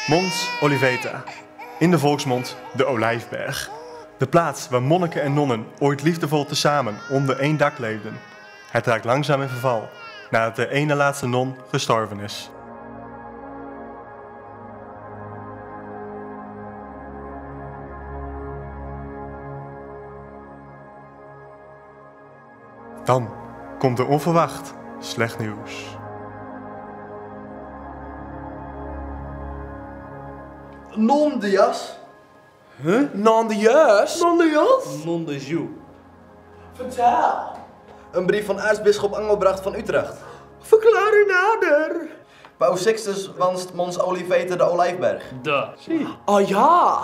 Mons Oliveta, in de volksmond de Olijfberg. De plaats waar monniken en nonnen ooit liefdevol tezamen onder één dak leefden. Het raakt langzaam in verval, nadat de ene laatste non gestorven is. Dan komt er onverwacht slecht nieuws. Non de jas. Huh? Non de jas? Non de jas? Non de jus. Vertel. Een brief van aartsbisschop Angelbracht van Utrecht. Verklaar u nader. Paus Sixtus wanst Mons Oliveta de Olijfberg. Oh ja.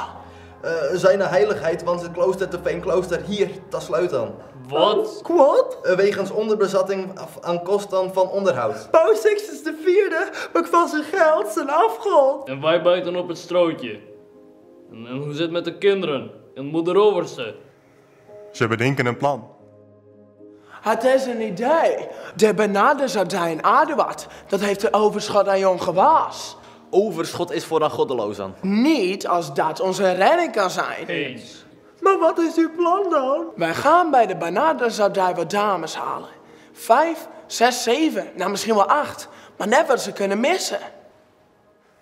Zijn heiligheid wanst het klooster te Veenklooster hier te sluiten. Wat? Wat? Wegens onderbezatting aan kosten van onderhoud. Paus Sixtus IV maakt van zijn geld zijn afgod. En wij bijten op het strootje. En hoe zit het met de kinderen? En moeder Overste? Ze bedenken een plan. Het is een idee. De benadersabdij in Aduard, dat heeft de overschot aan jong gewas. Overschot is voor de goddelozen. Niet als dat onze redding kan zijn. Eens. Maar wat is uw plan dan? Wij gaan bij de benadersabdij wat dames halen. 5, 6, 7, nou misschien wel 8. Maar net wat ze kunnen missen.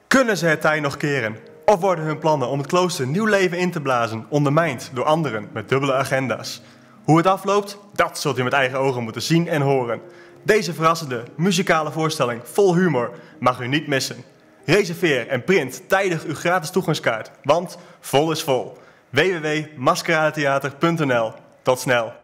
Kunnen ze het tij nog keren? Of worden hun plannen om het klooster nieuw leven in te blazen ondermijnd door anderen met dubbele agenda's? Hoe het afloopt, dat zult u met eigen ogen moeten zien en horen. Deze verrassende muzikale voorstelling vol humor mag u niet missen. Reserveer en print tijdig uw gratis toegangskaart, want vol is vol. www.maskeradetheater.nl. Tot snel!